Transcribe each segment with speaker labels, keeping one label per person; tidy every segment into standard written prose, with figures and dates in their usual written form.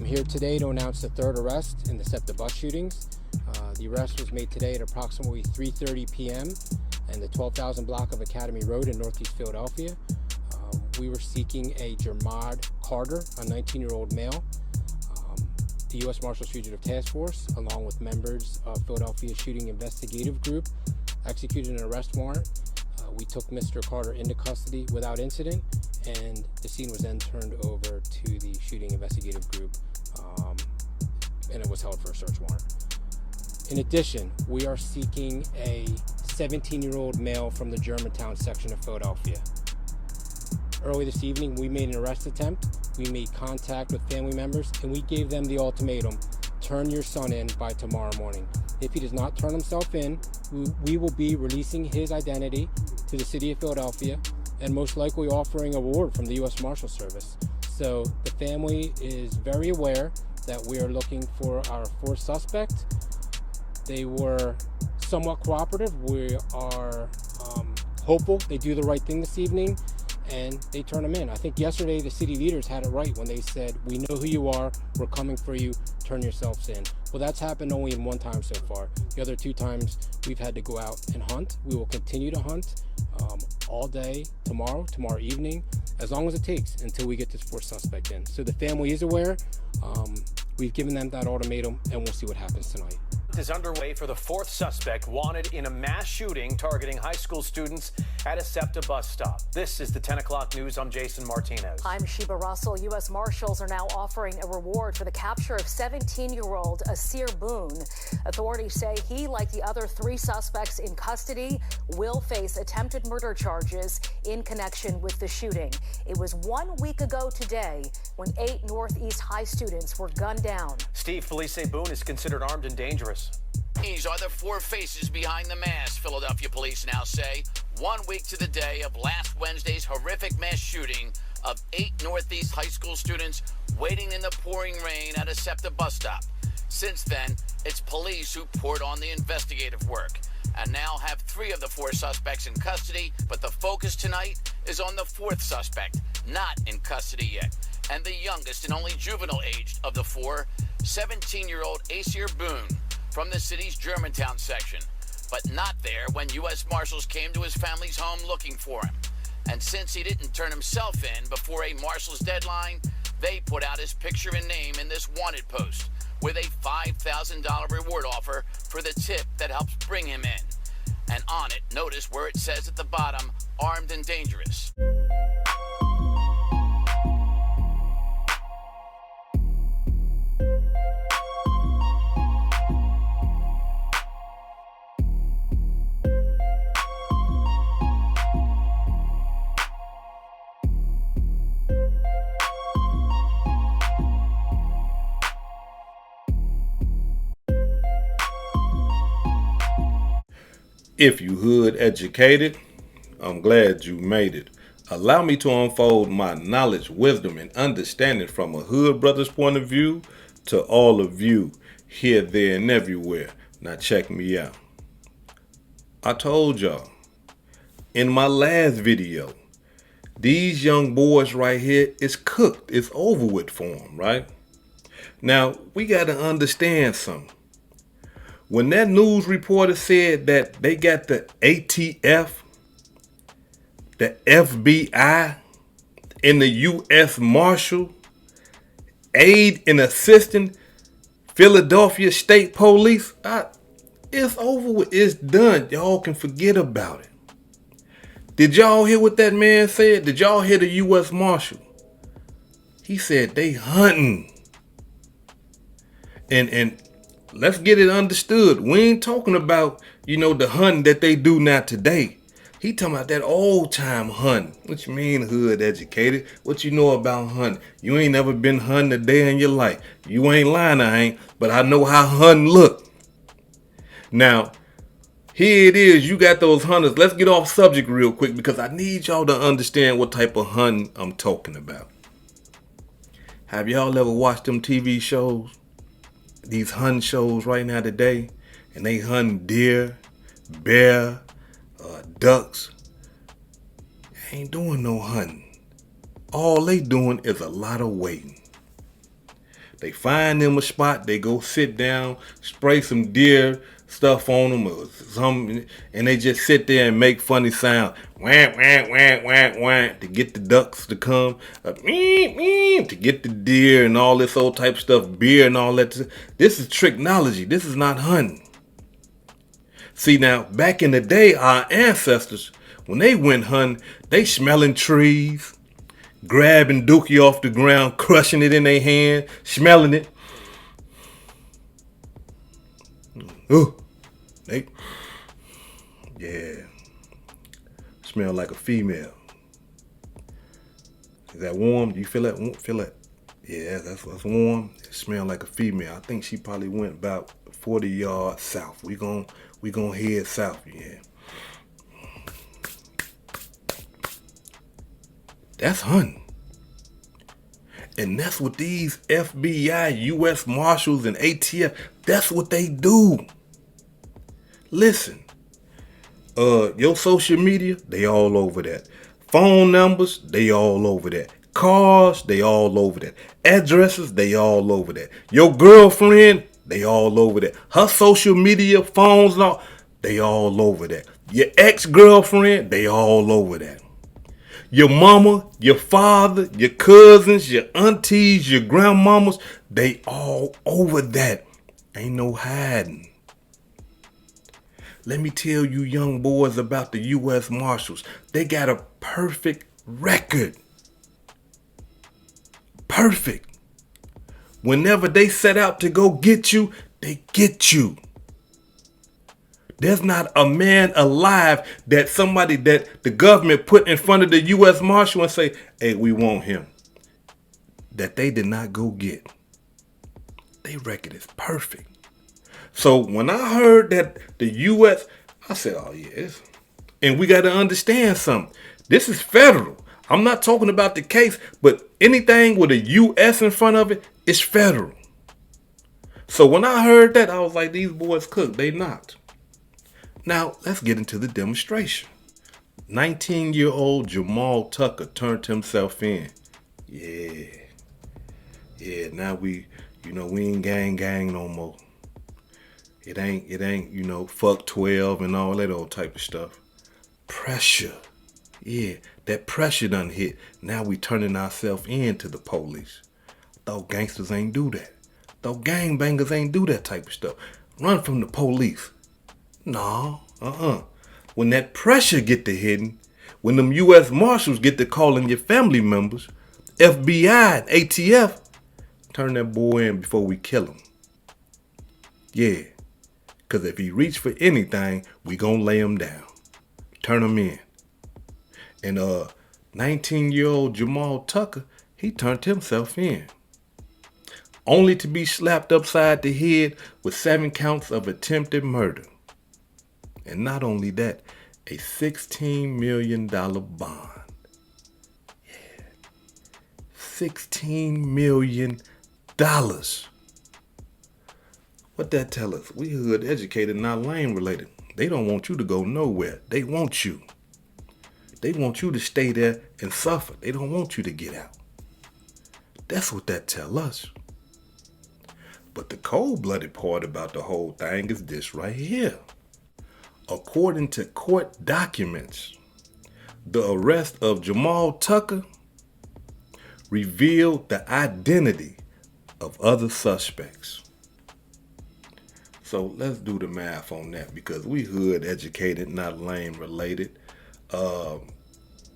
Speaker 1: here today to announce the third arrest in the SEPTA bus shootings. The arrest was made today at approximately 3:30 p.m. in the 12,000 block of Academy Road in Northeast Philadelphia. We were seeking a Jermahd Carter, a 19-year-old male. The U.S. Marshals Fugitive Task Force, along with members of Philadelphia Shooting Investigative Group, executed an arrest warrant. We took Mr. Carter into custody without incident, and the scene was then turned over to the Shooting Investigative Group, and it was held for a search warrant. In addition, we are seeking a 17-year-old male from the Germantown section of Philadelphia. Early this evening, we made an arrest attempt. We made contact with family members, and we gave them the ultimatum: turn your son in by tomorrow morning. If he does not turn himself in, we will be releasing his identity to the city of Philadelphia and most likely offering a reward from the U.S. Marshal Service. So the family is very aware that we are looking for our fourth suspect. They were somewhat cooperative. We are hopeful they do the right thing this evening and they turn them in. I think yesterday the city leaders had it right when they said, we know who you are, we're coming for you, turn yourselves in. Well, that's happened only in one time so far. The other two times we've had to go out and hunt. We will continue to hunt all day tomorrow evening, as long as it takes until we get this fourth suspect in. So the family is aware. We've given them that ultimatum, and we'll see what happens tonight.
Speaker 2: Is underway for the fourth suspect wanted in a mass shooting targeting high school students at a SEPTA bus stop. This is the 10 o'clock news. I'm Jason Martinez.
Speaker 3: I'm Sheba Russell. U.S. Marshals are now offering a reward for the capture of 17-year-old Asir Boone. Authorities say he, like the other three suspects in custody, will face attempted murder charges in connection with the shooting. It was 1 week ago today when 8 Northeast High students were gunned down.
Speaker 2: Steve, police say Boone is considered armed and dangerous.
Speaker 4: These are the four faces behind the mask, Philadelphia police now say, 1 week to the day of last Wednesday's horrific mass shooting of 8 Northeast high school students waiting in the pouring rain at a SEPTA bus stop. Since then, it's police who poured on the investigative work and now have 3 of the 4 suspects in custody, but the focus tonight is on the 4th suspect, not in custody yet, and the youngest and only juvenile aged of the 4, 17-year-old Asir Boone, from the city's Germantown section, but not there when U.S. Marshals came to his family's home looking for him. And since he didn't turn himself in before a Marshals deadline, they put out his picture and name in this wanted post with a $5,000 reward offer for the tip that helps bring him in. And on it, notice where it says at the bottom, armed and dangerous.
Speaker 5: If you hood educated, I'm glad you made it. Allow me to unfold my knowledge, wisdom, and understanding from a hood brother's point of view to all of you here, there, and everywhere. Now check me out. I told y'all in my last video, these young boys right here, it's cooked. It's over with for them, right? Now, we got to understand something. When that news reporter said that they got the ATF, the FBI, and the U.S. Marshal, aid and assisting Philadelphia State Police, it's over with. It's done. Y'all can forget about it. Did y'all hear what that man said? Did y'all hear the U.S. Marshal? He said they hunting. And let's get it understood. We ain't talking about, the hunting that they do now today. He talking about that old time hunting. What you mean hood educated? What you know about hunting? You ain't never been hunting a day in your life. You ain't lying, I ain't. But I know how hunting look. Now, here it is. You got those hunters. Let's get off subject real quick because I need y'all to understand what type of hunting I'm talking about. Have y'all ever watched them TV shows? These hunting shows right now today, and they hunt deer, bear, ducks. They ain't doing no hunting. All they doing is a lot of waiting. They find them a spot, they go sit down, spray some deer stuff on them or something, and they just sit there and make funny sounds. Wah, wah, wah, wah, wah, to get the ducks to come, to get the deer and all this old type stuff, beer and all that. This is technology. This is not hunting. See, now, back in the day, our ancestors, when they went hunting, they smelling trees, grabbing dookie off the ground, crushing it in their hand, smelling it. Ooh, yeah, smell like a female. Is that warm? Do you feel that? Feel that? Yeah, that's warm. It smell like a female. I think she probably went about 40 yards south. We gon' head south, yeah. That's hunting. And that's what these FBI, U.S. Marshals, and ATF, that's what they do. Listen, your social media, they all over that. Phone numbers, they all over that. Cars, they all over that. Addresses, they all over that. Your girlfriend, they all over that. Her social media, phones, and all, they all over that. Your ex-girlfriend, they all over that. Your mama, your father, your cousins, your aunties, your grandmamas, they all over that. Ain't no hiding. Let me tell you young boys about the U.S. Marshals. They got a perfect record. Perfect. Whenever they set out to go get you, they get you. There's not a man alive that somebody that the government put in front of the U.S. Marshal and say, hey, we want him, that they did not go get. Their record is perfect. So when I heard that the U.S., I said, oh, yes. And we got to understand something. This is federal. I'm not talking about the case, but anything with a U.S. in front of it is federal. So when I heard that, I was like, these boys cook. They not. Now, let's get into the demonstration. 19-year-old Jermahd Carter turned himself in. Yeah, now we ain't gang no more. It ain't, fuck 12 and all that old type of stuff. Pressure. Yeah, that pressure done hit. Now we turning ourselves in to the police. Thought gangsters ain't do that. Thought gangbangers ain't do that type of stuff. Run from the police. No, When that pressure get to hitting, when them U.S. Marshals get to calling your family members, FBI and ATF, turn that boy in before we kill him. Yeah, because if he reach for anything, we gonna lay him down. Turn him in. And 19-year-old Jermahd Carter, he turned himself in. Only to be slapped upside the head with 7 counts of attempted murder. And not only that, a $16 million bond. Yeah. $16 million. What that tell us? We hood educated, not lane related. They don't want you to go nowhere. They want you. They want you to stay there and suffer. They don't want you to get out. That's what that tell us. But the cold-blooded part about the whole thing is this right here. According to court documents, the arrest of Jermahd Carter revealed the identity of other suspects. So let's do the math on that because we hood educated, not lane related.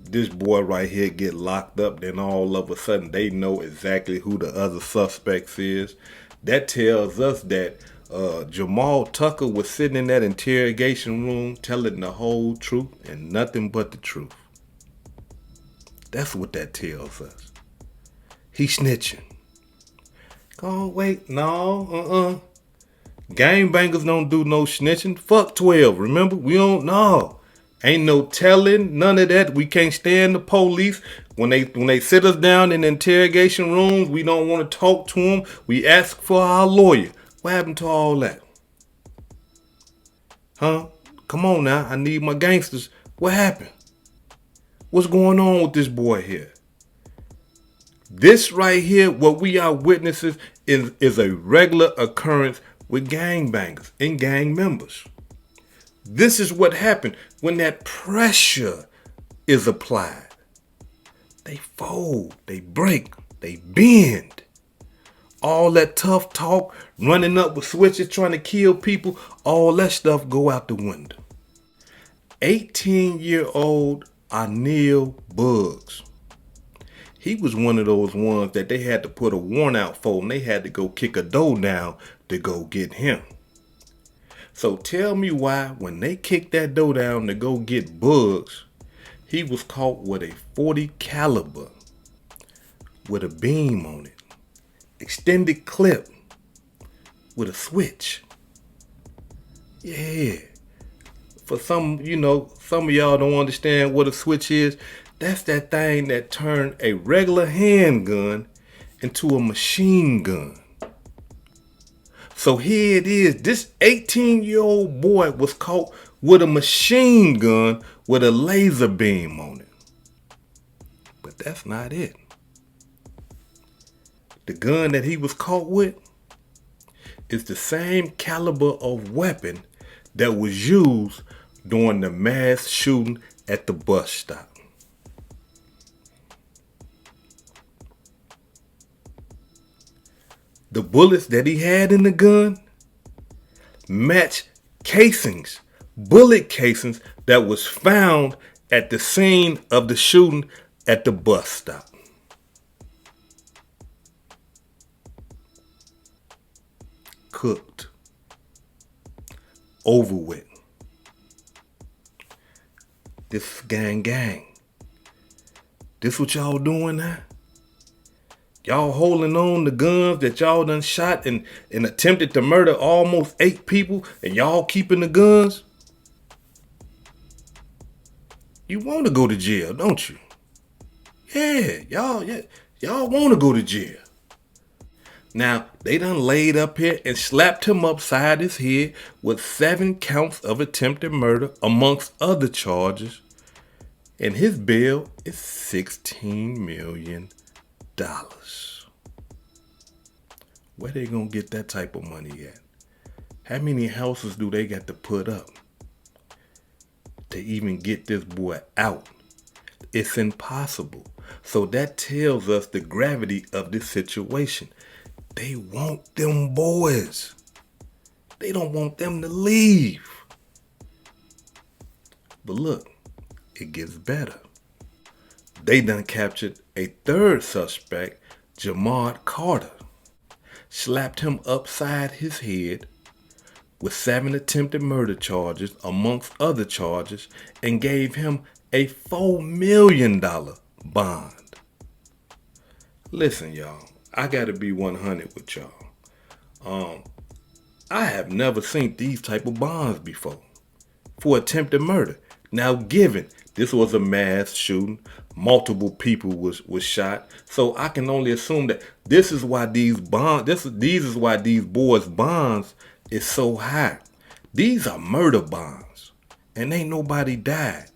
Speaker 5: This boy right here get locked up, then all of a sudden they know exactly who the other suspects is. That tells us that Jermahd Carter was sitting in that interrogation room telling the whole truth and nothing but the truth. That's what that tells us. He snitching. Oh, wait, no, Gangbangers don't do no snitching. Fuck 12, remember? We don't know. Ain't no telling, none of that. We can't stand the police. When they sit us down in interrogation rooms, we don't want to talk to them. We ask for our lawyer. What happened to all that? Huh? Come on now. I need my gangsters. What happened? What's going on with this boy here? This right here, what we are witnesses, is a regular occurrence with gangbangers and gang members. This is what happened when that pressure is applied. They fold, they break, they bend. All that tough talk, running up with switches, trying to kill people, all that stuff go out the window. 18-year-old Ahnile Bugs. He was one of those ones that they had to put a warrant out for, and they had to go kick a door down to go get him. So tell me why, when they kicked that door down to go get Bugs, he was caught with a .40 caliber with a beam on it, extended clip with a switch. Yeah. For some, some of y'all don't understand what a switch is. That's that thing that turned a regular handgun into a machine gun. So here it is. This 18-year-old boy was caught with a machine gun with a laser beam on it. But that's not it. The gun that he was caught with is the same caliber of weapon that was used during the mass shooting at the bus stop. The bullets that he had in the gun match casings, bullet casings that was found at the scene of the shooting at the bus stop. Cooked. Over with. This gang. This what y'all doing now? Y'all holding on to guns that y'all done shot and attempted to murder almost 8 people, and y'all keeping the guns? You want to go to jail, don't you? Yeah, y'all want to go to jail. Now, they done laid up here and slapped him upside his head with 7 counts of attempted murder amongst other charges, and his bail is $16 million. Where they gonna get that type of money at? How many houses do they got to put up to even get this boy out? It's impossible. So that tells us the gravity of this situation. They want them boys. They don't want them to leave. But look, it gets better. They done captured a 3rd suspect, Jermahd Carter. Slapped him upside his head with 7 attempted murder charges amongst other charges, and gave him a $4 million bond. Listen, y'all, I gotta be 100 with y'all. I have never seen these type of bonds before for attempted murder. Now, given this was a mass shooting, multiple people was shot, so I can only assume that this is why these boys' bonds is so high. These are murder bonds, and ain't nobody died.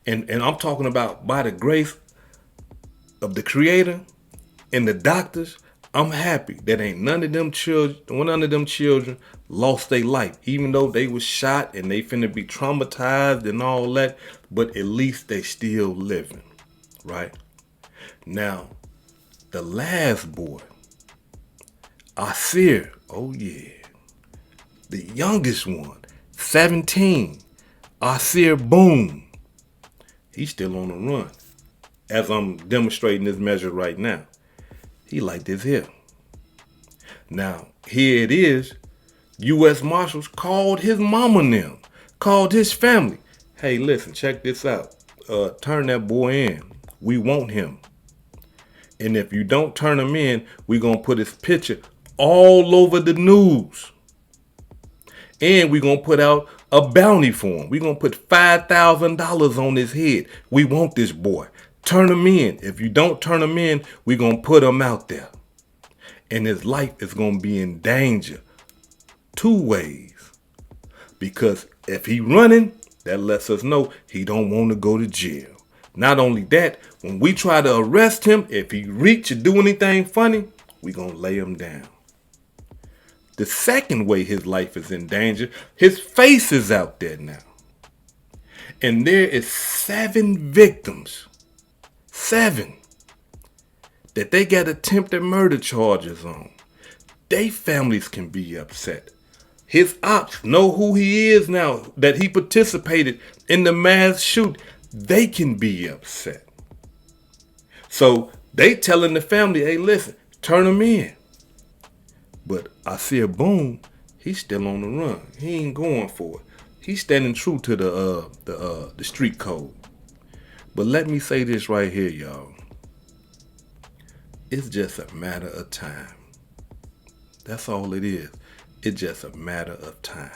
Speaker 5: And I'm talking about by the grace of the Creator and the doctors. I'm happy that ain't none of them children lost their life, even though they was shot and they finna be traumatized and all that, but at least they still living, right? Now, the last boy, Asir, oh yeah, the youngest one, 17, Asir Boone, he's still on the run, as I'm demonstrating this measure right now. He like this here. Now, here it is. U.S. Marshals called his mama and them, called his family. Hey, listen, check this out. Turn that boy in. We want him. And if you don't turn him in, we're going to put his picture all over the news. And we're going to put out a bounty for him. We're going to put $5,000 on his head. We want this boy. Turn him in. If you don't turn him in, we're going to put him out there. And his life is going to be in danger 2 ways. Because if he running, that lets us know he don't want to go to jail. Not only that, when we try to arrest him, if he reach or do anything funny, we're going to lay him down. The second way his life is in danger, his face is out there now. And there is 7 victims, 7, that they got attempted murder charges on. They families can be upset. His ops know who he is now, that he participated in the mass shoot. They can be upset. So they telling the family, hey, listen, turn him in. But Asir Boone, he's still on the run. He ain't going for it. He's standing true to the street code. But let me say this right here, y'all. It's just a matter of time. That's all it is. It's just a matter of time.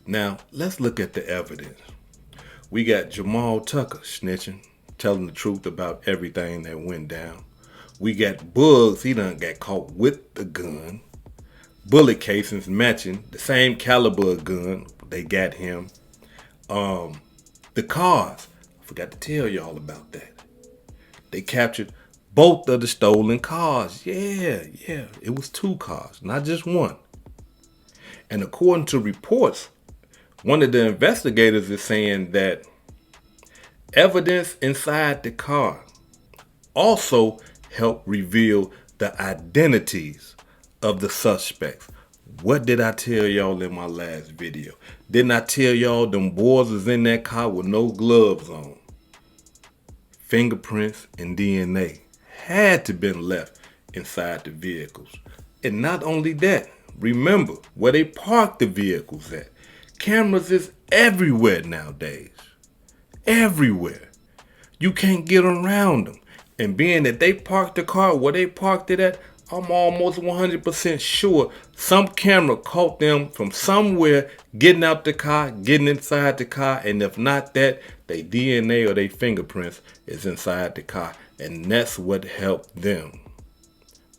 Speaker 5: Now, let's look at the evidence. We got Jermahd Carter snitching, telling the truth about everything that went down. We got Bugs, he done got caught with the gun. Bullet casings matching, the same caliber of gun, they got him. The cars, I forgot to tell y'all about that. They captured both of the stolen cars. Yeah, it was 2 cars, not just one. And according to reports, one of the investigators is saying that evidence inside the car also helped reveal the identities of the suspects. What did I tell y'all in my last video? Didn't I tell y'all them boys was in that car with no gloves on? Fingerprints and DNA had to been left inside the vehicles. And not only that, remember where they parked the vehicles at. Cameras is everywhere nowadays. Everywhere. You can't get around them. And being that they parked the car where they parked it at, I'm almost 100% sure some camera caught them from somewhere getting out the car, getting inside the car, and if not that, their DNA or their fingerprints is inside the car. And that's what helped them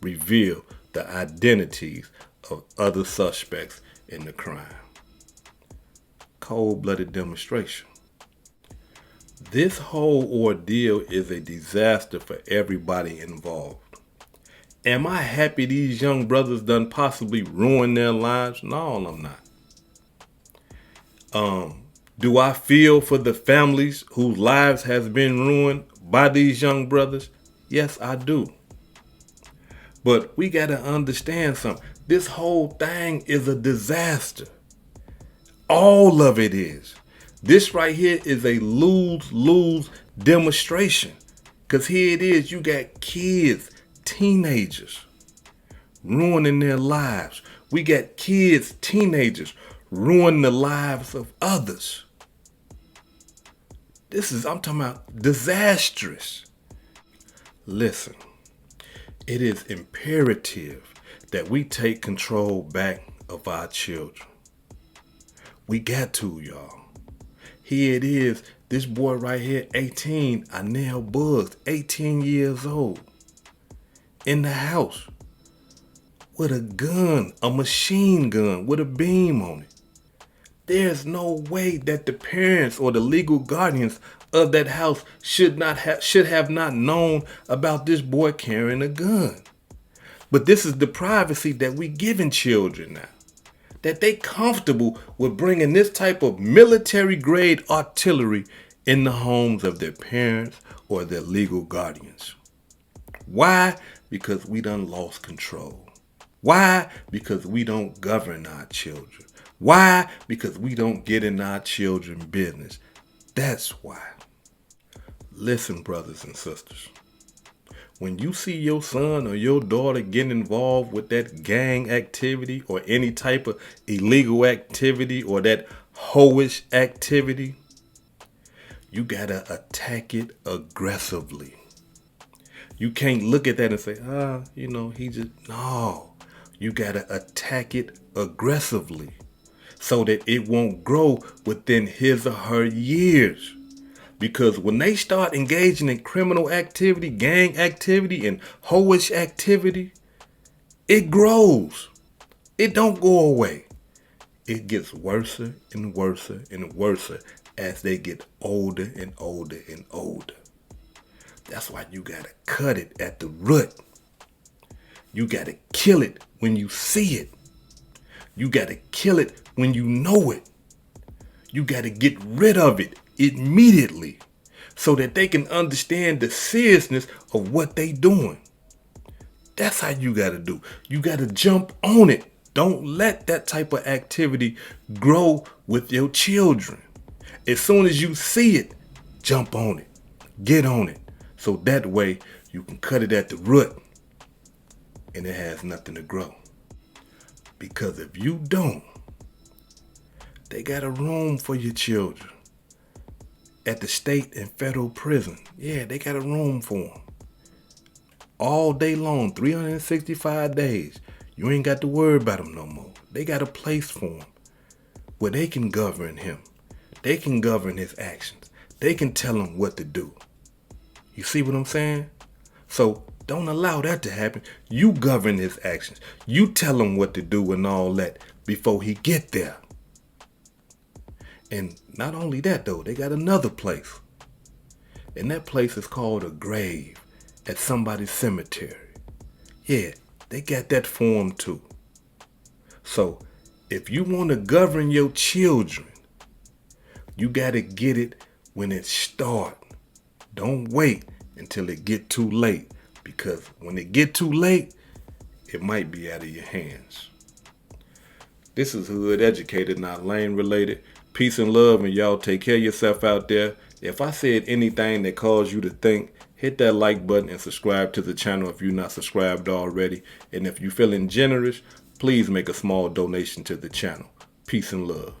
Speaker 5: reveal the identities of other suspects in the crime. Cold-blooded demonstration. This whole ordeal is a disaster for everybody involved. Am I happy these young brothers done possibly ruined their lives? No, I'm not. Do I feel for the families whose lives has been ruined by these young brothers? Yes, I do. But we got to understand something. This whole thing is a disaster. All of it is. This right here is a lose-lose demonstration. Because here it is, you got kids, teenagers, ruining their lives. We got kids, teenagers, ruining the lives of others. I'm talking about disastrous. Listen, it is imperative that we take control back of our children. We got to, y'all. Here it is, this boy right here, 18, Ahnile Bugs, 18 years old, in the house with a gun, a machine gun with a beam on it. There's no way that the parents or the legal guardians of that house should have not known about this boy carrying a gun. But this is the privacy that we giving children now. That they comfortable with bringing this type of military grade artillery in the homes of their parents or their legal guardians. Why? Because we done lost control. Why? Because we don't govern our children. Why? Because we don't get in our children's business. That's why. Listen, brothers and sisters. When you see your son or your daughter getting involved with that gang activity or any type of illegal activity or that hoish activity, you gotta attack it aggressively. You can't look at that and say, no. You gotta attack it aggressively so that it won't grow within his or her years. Because when they start engaging in criminal activity, gang activity, and hoish activity, it grows. It don't go away. It gets worse and worse and worse as they get older and older and older. That's why you gotta cut it at the root. You gotta kill it when you see it. You got to kill it when you know it. You got to get rid of it immediately so that they can understand the seriousness of what they doing. That's how you got to do. You got to jump on it. Don't let that type of activity grow with your children. As soon as you see it, jump on it. Get on it. So that way you can cut it at the root and it has nothing to grow. Because if you don't, they got a room for your children at the state and federal prison. Yeah, they got a room for them. All day long, 365 days. You ain't got to worry about them no more. They got a place for him where they can govern him. They can govern his actions. They can tell him what to do. You see what I'm saying? So don't allow that to happen. You govern his actions. You tell him what to do and all that before he get there. And not only that though, they got another place. And that place is called a grave at somebody's cemetery. Yeah, they got that for them too. So if you want to govern your children, you got to get it when it start. Don't wait until it get too late, because when it get too late, it might be out of your hands. This is Hood Educated, not Lane Related. Peace and love, and y'all take care of yourself out there. If I said anything that caused you to think, hit that like button and subscribe to the channel if you're not subscribed already. And if you're feeling generous, please make a small donation to the channel. Peace and love.